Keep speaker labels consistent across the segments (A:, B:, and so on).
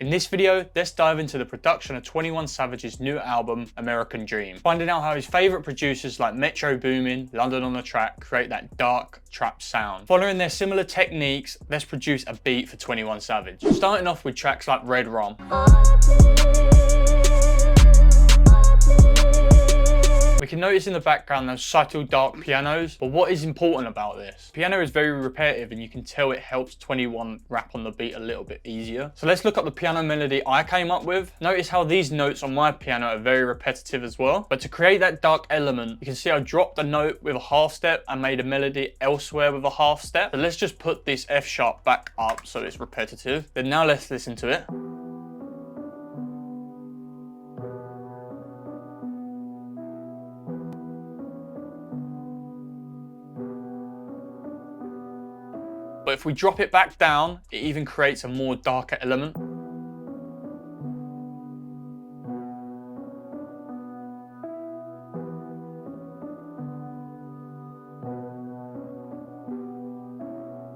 A: In this video, let's dive into the production of 21 Savage's new album, American Dream, finding out how his favourite producers like Metro Boomin, London on the Track create that dark trap sound. Following their similar techniques, let's produce a beat for 21 Savage. Starting off with tracks like Red Rum. We can notice in the background those subtle dark pianos, but what is important about this? Piano is very repetitive and you can tell it helps 21 rap on the beat a little bit easier. So let's look up the piano melody I came up with. Notice how these notes on my piano are very repetitive as well. But to create that dark element, you can see I dropped a note with a half step and made a melody elsewhere with a half step. So let's just put this F sharp back up so it's repetitive. Then now let's listen to it. But if we drop it back down, it even creates a more darker element.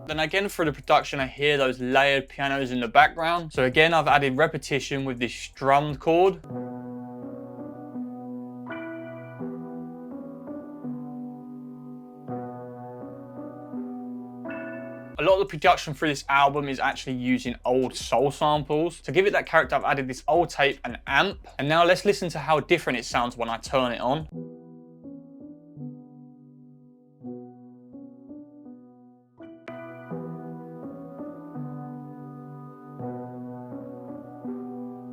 A: Then again for the production, I hear those layered pianos in the background. So again, I've added repetition with this strummed chord. A lot of the production for this album is actually using old soul samples. To give it that character, I've added this old tape and amp. And now let's listen to how different it sounds when I turn it on.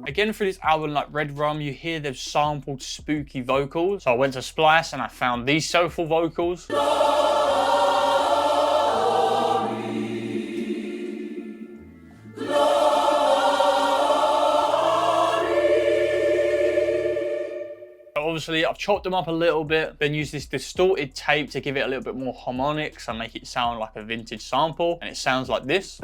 A: Again, for this album like Red Rum, you hear they've sampled spooky vocals. So I went to Splice and I found these soulful vocals. Obviously, I've chopped them up a little bit, then used this distorted tape to give it a little bit more harmonics and make it sound like a vintage sample, and it sounds like this.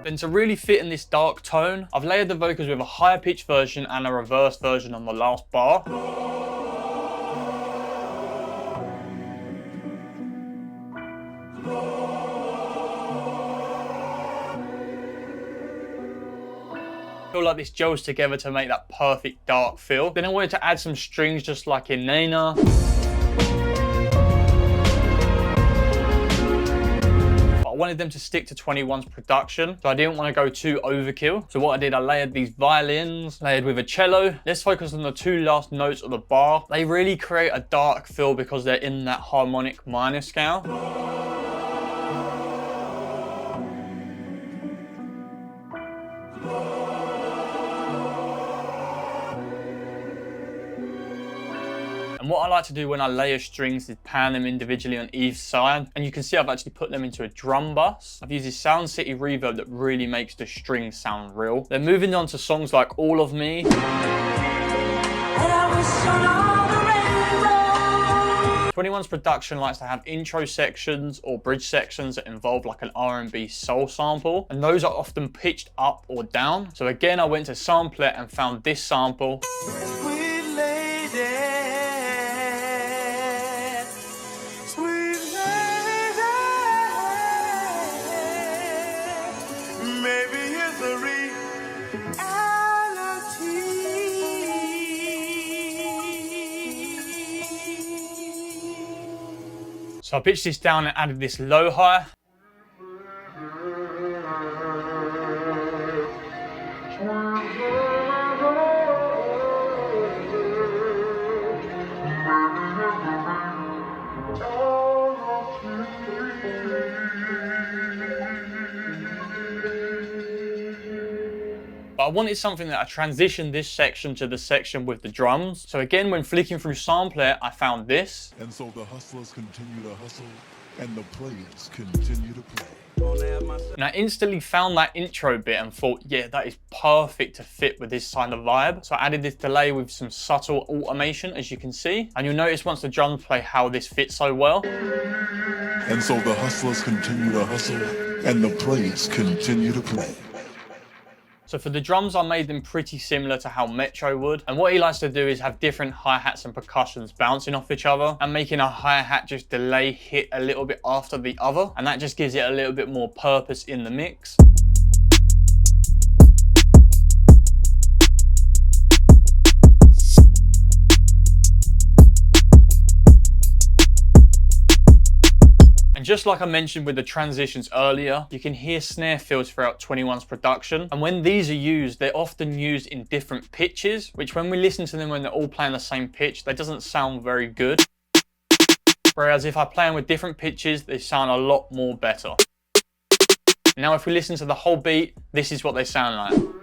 A: Then to really fit in this dark tone, I've layered the vocals with a higher pitched version and a reverse version on the last bar. I feel like this gels together to make that perfect dark feel. Then I wanted to add some strings just like in Nena. But I wanted them to stick to 21's production, so I didn't want to go too overkill. So what I did, I layered these violins, layered with a cello. Let's focus on the two last notes of the bar. They really create a dark feel because they're in that harmonic minor scale. And what I like to do when I layer strings is pan them individually on each side. And you can see I've actually put them into a drum bus. I've used this Sound City reverb that really makes the strings sound real. Then moving on to songs like All of Me. 21's production likes to have intro sections or bridge sections that involve like an R&B soul sample. And those are often pitched up or down. So again, I went to sample it and found this sample. So I pitched this down and added this low hi. But I wanted something that I transitioned this section to the section with the drums. So again, when flicking through Sampler, I found this.
B: And so the hustlers continue to hustle and the players continue to play.
A: And I instantly found that intro bit and thought, yeah, that is perfect to fit with this kind of vibe. So I added this delay with some subtle automation, as you can see. And you'll notice once the drums play how this fits so well.
B: And so the hustlers continue to hustle and the players continue to play.
A: So So for the drums, I made them pretty similar to how Metro would. And what he likes to do is have different hi-hats and percussions bouncing off each other and making a hi-hat just delay hit a little bit after the other. And that just gives it a little bit more purpose in the mix. And just like I mentioned with the transitions earlier, you can hear snare fills throughout 21's production. And when these are used, they're often used in different pitches, which when we listen to them when they're all playing the same pitch, that doesn't sound very good. Whereas if I play them with different pitches, they sound a lot more better. Now if we listen to the whole beat, this is what they sound like.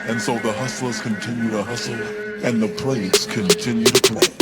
B: And so the hustlers continue to hustle and the players continue to play.